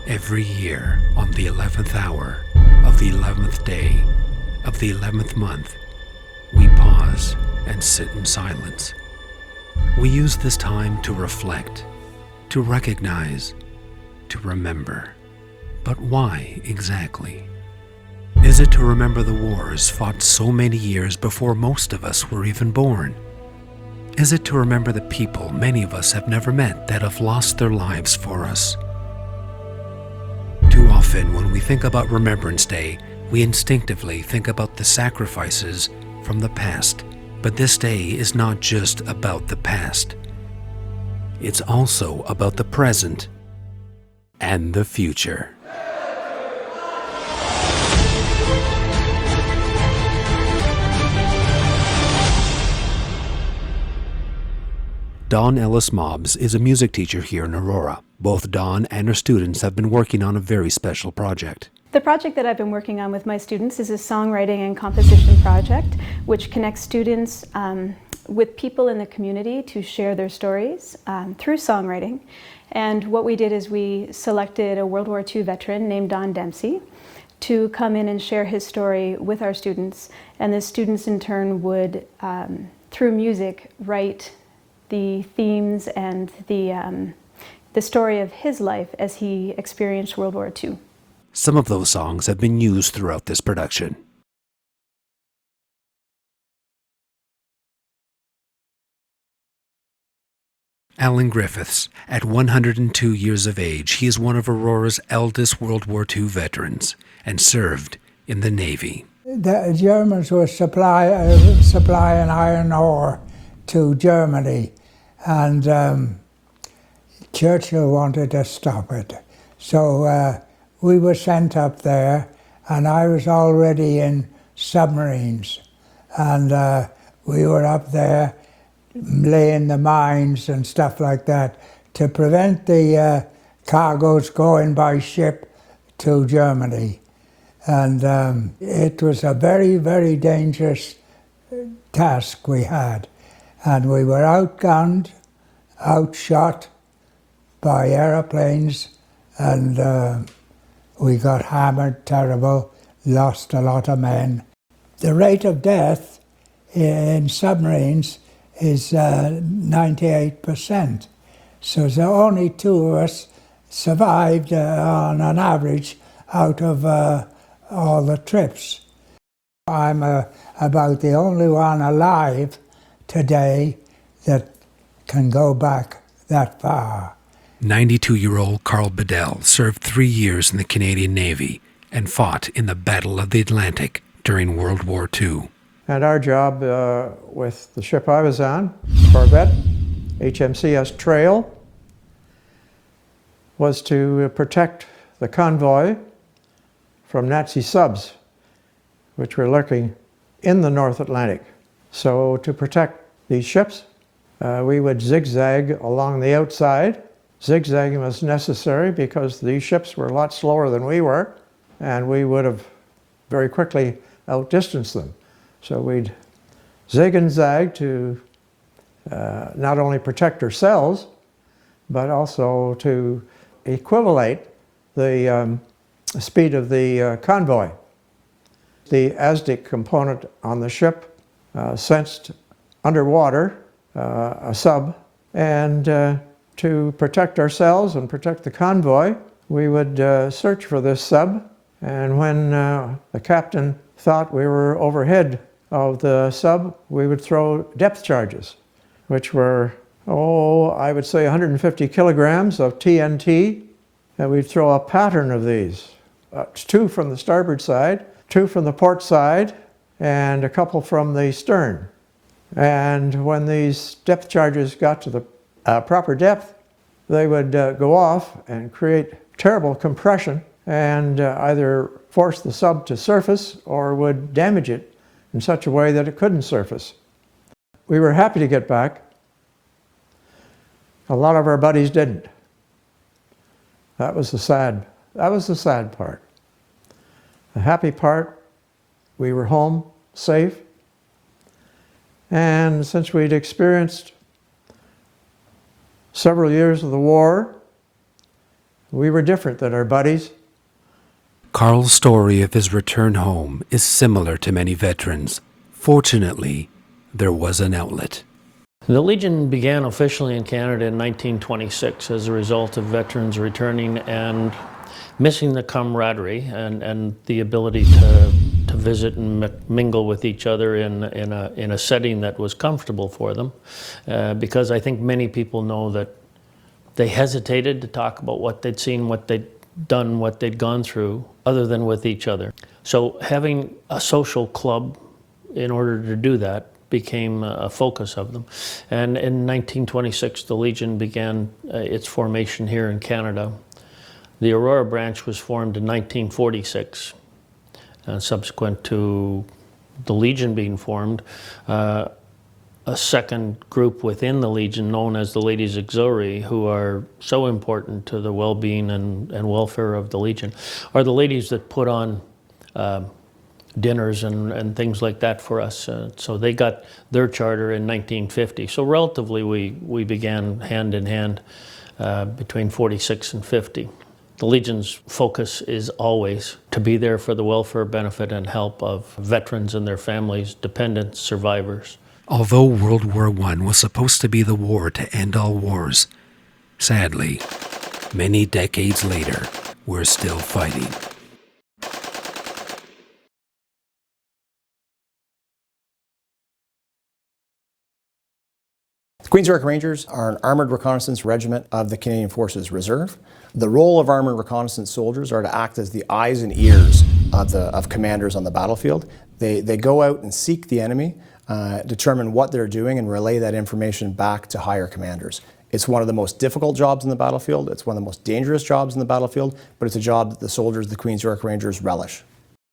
Every year, on the 11th hour of the 11th day of the 11th month, we pause and sit in silence. We use this time to reflect, to recognize, to remember. But why exactly? Is it to remember the wars fought so many years before most of us were even born? Is it to remember the people many of us have never met that have lost their lives for us? Too often, when we think about Remembrance Day, we instinctively think about the sacrifices from the past. But this day is not just about the past. It's also about the present and the future. Dawn Ellis Mobbs is a music teacher here in Aurora. Both Dawn and her students have been working on a very special project. The project that I've been working on with my students is a songwriting and composition project which connects students with people in the community to share their stories through songwriting. And what we did is we selected a World War II veteran named Don Dempsey to come in and share his story with our students. And the students in turn would, through music, write the themes and the story of his life as he experienced World War II. Some of those songs have been used throughout this production. Alan Griffiths, at 102 years of age, he is one of Aurora's eldest World War II veterans and served in the Navy. The Germans were supplying iron ore to Germany, and Churchill wanted to stop it. So we were sent up there, and I was already in submarines. And we were up there laying the mines and stuff like that to prevent the cargoes going by ship to Germany. And it was a very, very dangerous task we had. And we were outgunned, outshot by aeroplanes, and we got hammered terrible, lost a lot of men. The rate of death in submarines is 98%. So only two of us survived on an average out of all the trips. I'm about the only one alive today that can go back that far. 92-year-old Carl Bedell served 3 years in the Canadian Navy and fought in the Battle of the Atlantic during World War II. And our job with the ship I was on, Corvette, HMCS Trail, was to protect the convoy from Nazi subs, which were lurking in the North Atlantic. So to protect these ships, we would zigzag along the outside. Zigzagging was necessary because these ships were a lot slower than we were, and we would have very quickly outdistanced them. So we'd zig and zag to not only protect ourselves, but also to equivalate the speed of the convoy. The ASDIC component on the ship sensed underwater a sub, and to protect ourselves and protect the convoy, we would search for this sub, and when the captain thought we were overhead of the sub, we would throw depth charges, which were, I would say 150 kilograms of TNT, and we'd throw a pattern of these. 2 from the starboard side, 2 from the port side, and a couple from the stern. And when these depth charges got to the proper depth, they would go off and create terrible compression and either force the sub to surface or would damage it in such a way that it couldn't surface. We were happy to get back. A lot of our buddies didn't. That was the sad part. The happy part, we were home, safe. And since we'd experienced several years of the war, We were different than our buddies. Carl's story of his return home is similar to many veterans. Fortunately, there was an outlet. The Legion began officially in Canada in 1926 as a result of veterans returning and missing the camaraderie and the ability to visit and mingle with each other in a setting that was comfortable for them. Because I think many people know that they hesitated to talk about what they'd seen, what they'd done, what they'd gone through, other than with each other. So having a social club in order to do that became a focus of them. And in 1926, the Legion began its formation here in Canada. The Aurora branch was formed in 1946. Subsequent to the Legion being formed, a second group within the Legion, known as the Ladies Auxiliary, who are so important to the well-being and welfare of the Legion, are the ladies that put on dinners and things like that for us. So they got their charter in 1950. So relatively we began hand in hand between 46 and 50. The Legion's focus is always to be there for the welfare, benefit, and help of veterans and their families, dependents, survivors. Although World War I was supposed to be the war to end all wars, sadly, many decades later, we're still fighting. The Queen's York Rangers are an armoured reconnaissance regiment of the Canadian Forces Reserve. The role of armoured reconnaissance soldiers are to act as the eyes and ears of commanders on the battlefield. They go out and seek the enemy, determine what they're doing, and relay that information back to higher commanders. It's one of the most difficult jobs in the battlefield. It's one of the most dangerous jobs in the battlefield, but it's a job that the soldiers of the Queen's York Rangers relish.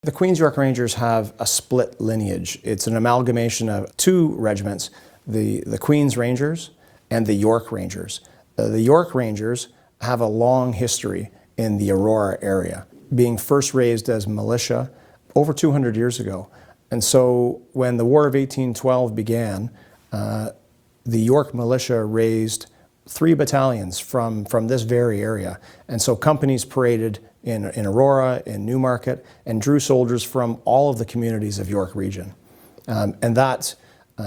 The Queen's York Rangers have a split lineage. It's an amalgamation of two regiments, the Queen's Rangers and the York Rangers. The York Rangers have a long history in the Aurora area, being first raised as militia over 200 years ago. And so when the War of 1812 began, the York militia raised 3 battalions from this very area. And so companies paraded in Aurora, in Newmarket, and drew soldiers from all of the communities of York region. And that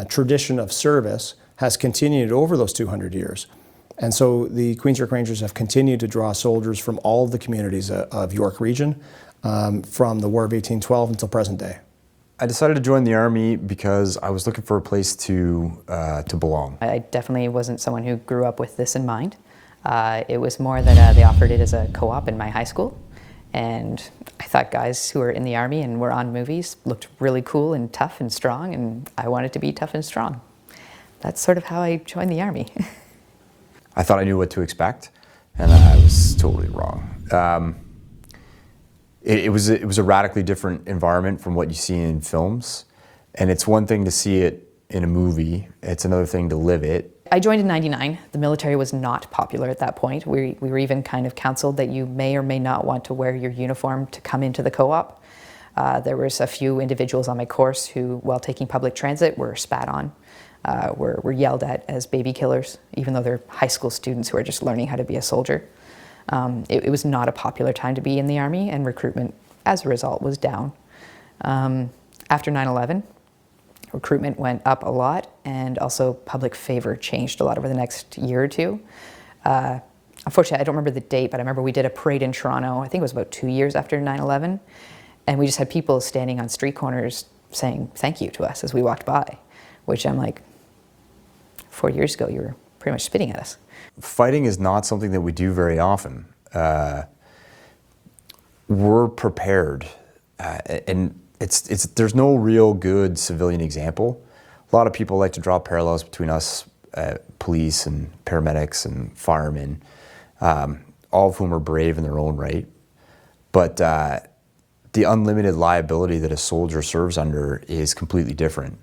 tradition of service has continued over those 200 years. And so the Queen's York Rangers have continued to draw soldiers from all of the communities of York region from the War of 1812 until present day. I decided to join the Army because I was looking for a place to belong. I definitely wasn't someone who grew up with this in mind. It was more that they offered it as a co-op in my high school. And I thought guys who were in the Army and were on movies looked really cool and tough and strong, and I wanted to be tough and strong. That's sort of how I joined the Army. I thought I knew what to expect, and I was totally wrong. It was a radically different environment from what you see in films, and it's one thing to see it in a movie, it's another thing to live it. I joined in '99. The military was not popular at that point. We were even kind of counseled that you may or may not want to wear your uniform to come into the co-op. There was a few individuals on my course who, while taking public transit, were spat on, were yelled at as baby killers, even though they're high school students who are just learning how to be a soldier. It was not a popular time to be in the Army, and recruitment, as a result, was down. After 9/11, recruitment went up a lot, and also public favor changed a lot over the next year or two. Unfortunately, I don't remember the date, but I remember we did a parade in Toronto, I think it was about 2 years after 9/11, and we just had people standing on street corners saying thank you to us as we walked by, which I'm like, 4 years ago, you were pretty much spitting at us. Fighting is not something that we do very often. We're prepared, and there's no real good civilian example. A lot of people like to draw parallels between us, police and paramedics and firemen, all of whom are brave in their own right. But the unlimited liability that a soldier serves under is completely different.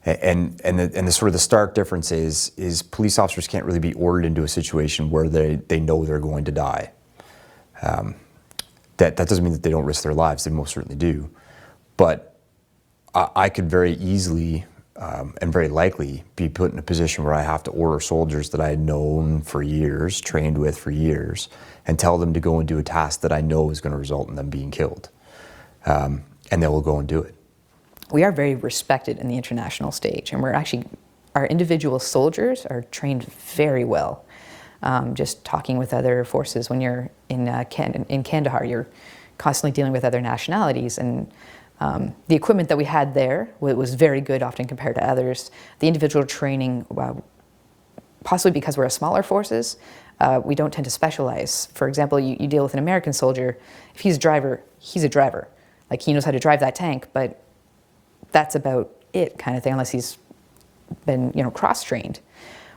And the sort of the stark difference is police officers can't really be ordered into a situation where they know they're going to die. That doesn't mean that they don't risk their lives, they most certainly do. But I could very easily and very likely be put in a position where I have to order soldiers that I had known for years, trained with for years, and tell them to go and do a task that I know is going to result in them being killed. And they will go and do it. We are very respected in the international stage, and our individual soldiers are trained very well. Just talking with other forces, when you're in Kandahar, you're constantly dealing with other nationalities, and the equipment that we had there was very good often compared to others. The individual training, possibly because we're a smaller forces, we don't tend to specialize. For example, you deal with an American soldier, if he's a driver, he's a driver. Like, he knows how to drive that tank, but that's about it, kind of thing, unless he's been, cross-trained.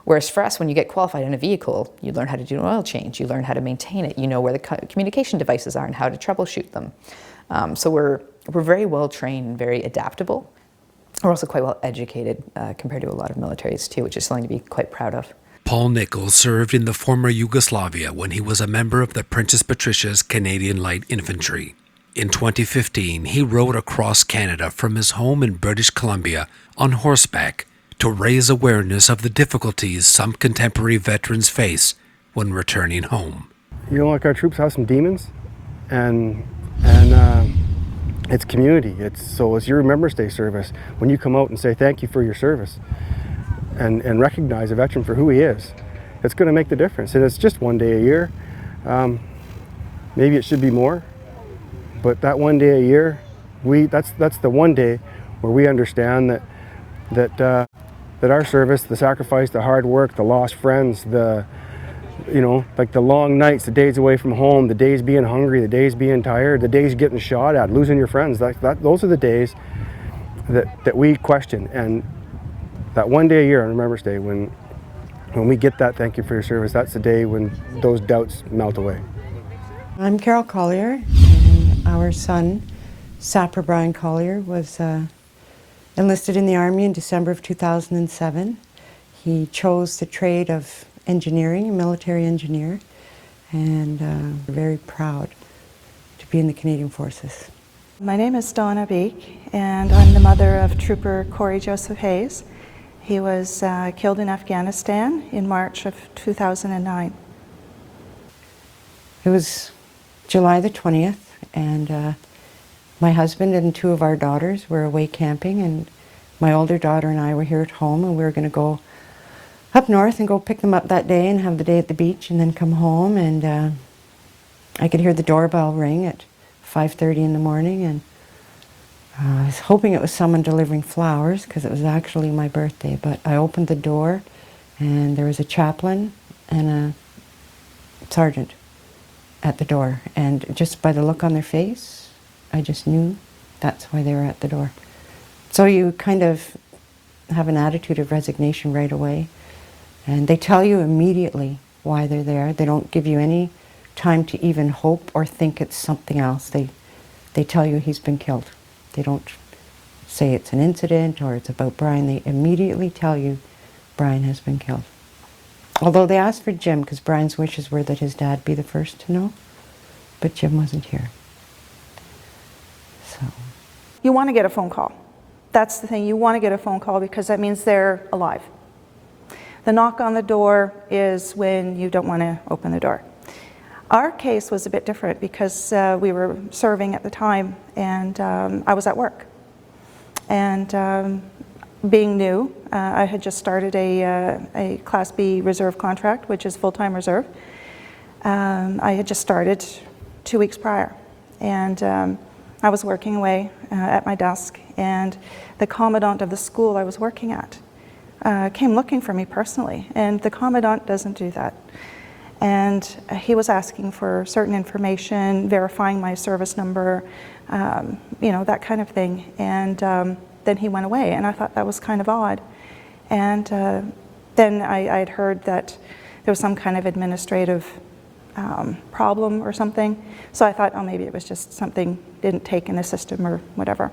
Whereas for us, when you get qualified in a vehicle, you learn how to do an oil change, you learn how to maintain it, you know where the communication devices are and how to troubleshoot them. So we're very well trained and very adaptable. We're also quite well educated compared to a lot of militaries too, which is something to be quite proud of. Paul Nichols served in the former Yugoslavia when he was a member of the Princess Patricia's Canadian Light Infantry. In 2015, he rode across Canada from his home in British Columbia on horseback to raise awareness of the difficulties some contemporary veterans face when returning home. Like, our troops have some demons, and it's community. It's your Remembrance Day service. When you come out and say thank you for your service and recognize a veteran for who he is, it's going to make the difference. And it's just one day a year. Maybe it should be more, but that one day a year, that's the one day where we understand that our service, the sacrifice, the hard work, the lost friends, like the long nights, the days away from home, the days being hungry, the days being tired, the days getting shot at, losing your friends, those are the days that we question. And that one day a year on Remembrance Day, when we get that thank you for your service, that's the day when those doubts melt away. I'm Carol Collier, and our son, Sapper Brian Collier, was enlisted in the Army in December of 2007. He chose the trade of engineering, a military engineer, and we're very proud to be in the Canadian Forces. My name is Donna Beek, and I'm the mother of Trooper Corey Joseph Hayes. He was killed in Afghanistan in March of 2009. It was July the 20th, and my husband and two of our daughters were away camping, and my older daughter and I were here at home, and we were going to go up north and go pick them up that day and have the day at the beach and then come home. And I could hear the doorbell ring at 5:30 in the morning, and I was hoping it was someone delivering flowers because it was actually my birthday. But I opened the door, and there was a chaplain and a sergeant at the door, and just by the look on their face, I just knew that's why they were at the door. So you kind of have an attitude of resignation right away, and they tell you immediately why they're there. They don't give you any time to even hope or think it's something else. They tell you he's been killed. They don't say it's an incident or it's about Brian. They immediately tell you Brian has been killed. Although they asked for Jim, because Brian's wishes were that his dad be the first to know, but Jim wasn't here. So. You want to get a phone call. That's the thing, you want to get a phone call because that means they're alive. The knock on the door is when you don't want to open the door. Our case was a bit different because we were serving at the time, and I was at work. And being new, I had just started a Class B reserve contract, which is full-time reserve. I had just started 2 weeks prior, and I was working away at my desk, and the commandant of the school I was working at came looking for me personally, and the commandant doesn't do that. And he was asking for certain information, verifying my service number, that kind of thing. And then he went away, and I thought that was kind of odd. And then I had heard that there was some kind of administrative problem or something. So I thought, oh, maybe it was just something didn't take in the system or whatever.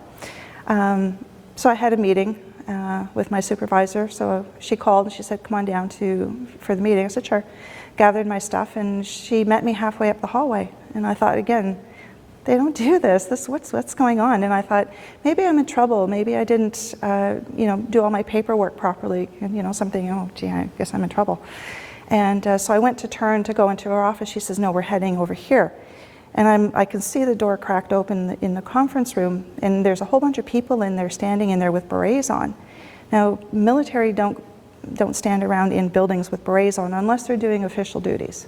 So I had a meeting with my supervisor. So she called and she said, come on down for the meeting. I said, sure. Gathered my stuff, and she met me halfway up the hallway. And I thought, again, They don't do this. What's going on? And I thought, maybe I'm in trouble. Maybe I didn't, do all my paperwork properly. And, something, oh, gee, I guess I'm in trouble. And so I went to turn to go into her office. She says, no, we're heading over here. And I can see the door cracked open in the conference room, and there's a whole bunch of people in there standing in there with berets on. Now, military don't stand around in buildings with berets on unless they're doing official duties.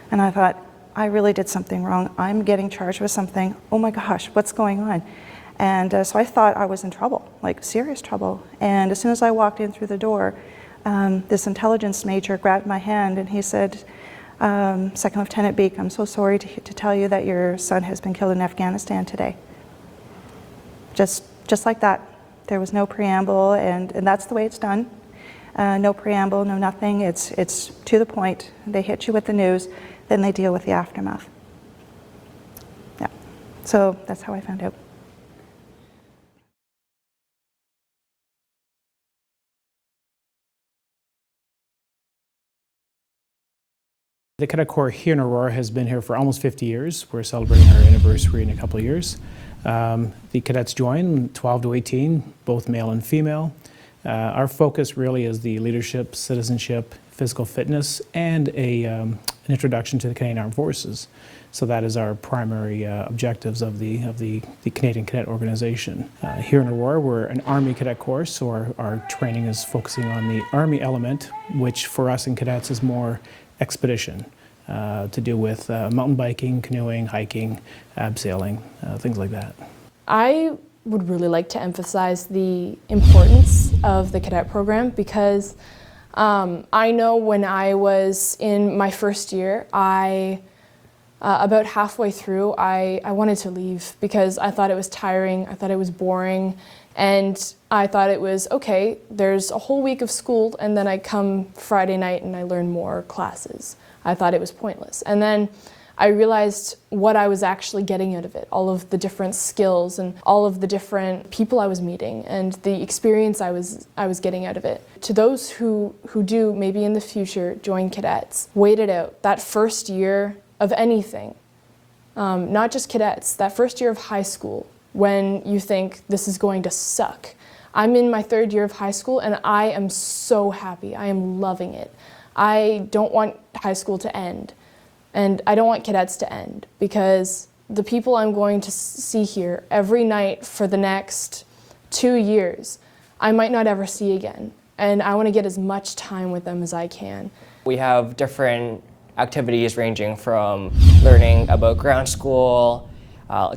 And I thought, I really did something wrong. I'm getting charged with something. Oh my gosh, what's going on? And so I thought I was in trouble, like serious trouble. And as soon as I walked in through the door, this intelligence major grabbed my hand and he said, Second Lieutenant Beek, I'm so sorry to tell you that your son has been killed in Afghanistan today. Just like that. There was no preamble, and that's the way it's done. No preamble, no nothing. It's to the point. They hit you with the news, then they deal with the aftermath. Yeah. So that's how I found out. The Cadet Corps here in Aurora has been here for almost 50 years. We're celebrating our anniversary in a couple of years. The cadets join 12 to 18, both male and female. Our focus really is the leadership, citizenship, physical fitness, and an introduction to the Canadian Armed Forces. So that is our primary objectives of the Canadian Cadet Organization. Here in Aurora, we're an Army Cadet Corps, so our training is focusing on the Army element, which for us in cadets is more expedition, to do with mountain biking, canoeing, hiking, abseiling, things like that. I would really like to emphasize the importance of the cadet program because I know when I was in my first year, about halfway through, I wanted to leave because I thought it was tiring, I thought it was boring, and I thought it was, okay, there's a whole week of school and then I come Friday night and I learn more classes. I thought it was pointless. And then I realized what I was actually getting out of it, all of the different skills and all of the different people I was meeting and the experience I was getting out of it. To those who do, maybe in the future, join cadets, wait it out. That first year of anything, not just cadets, that first year of high school, when you think this is going to suck. I'm in my third year of high school and I am so happy. I am loving it. I don't want high school to end and I don't want cadets to end because the people I'm going to see here every night for the next 2 years, I might not ever see again. And I want to get as much time with them as I can. We have different activities ranging from learning about ground school,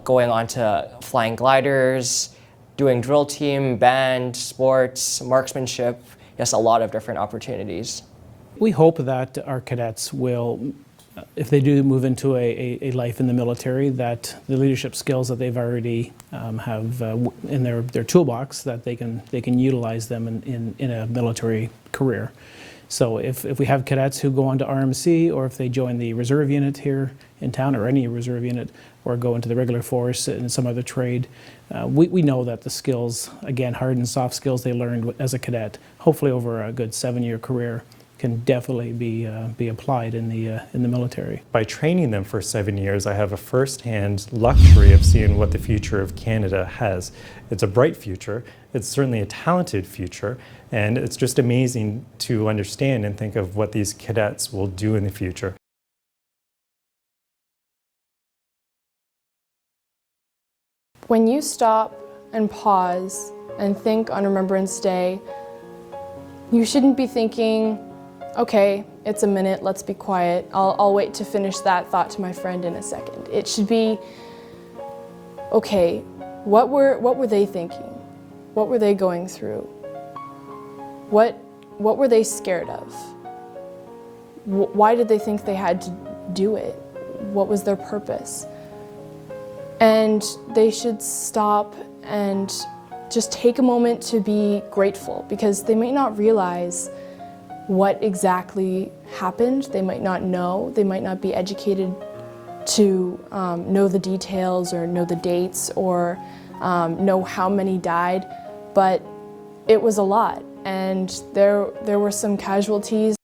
going on to flying gliders, doing drill team, band, sports, marksmanship, just a lot of different opportunities. We hope that our cadets will, if they do move into a life in the military, that the leadership skills that they've already have in their toolbox, that they can utilize them in a military career. So if we have cadets who go on to RMC, or if they join the reserve unit here in town, or any reserve unit, or go into the regular force in some other trade, we know that the skills, again, hard and soft skills they learned as a cadet, hopefully over a good 7-year career, can definitely be applied in the military. By training them for 7 years, I have a first-hand luxury of seeing what the future of Canada has. It's a bright future, it's certainly a talented future, and it's just amazing to understand and think of what these cadets will do in the future. When you stop and pause and think on Remembrance Day, you shouldn't be thinking, okay, it's a minute, let's be quiet. I'll wait to finish that thought to my friend in a second. It should be, okay, what were they thinking? What were they going through? What were they scared of? Why did they think they had to do it? What was their purpose? And they should stop and just take a moment to be grateful, because they might not realize what exactly happened. They might not know. They might not be educated to know the details or know the dates or know how many died, but it was a lot, and there were some casualties.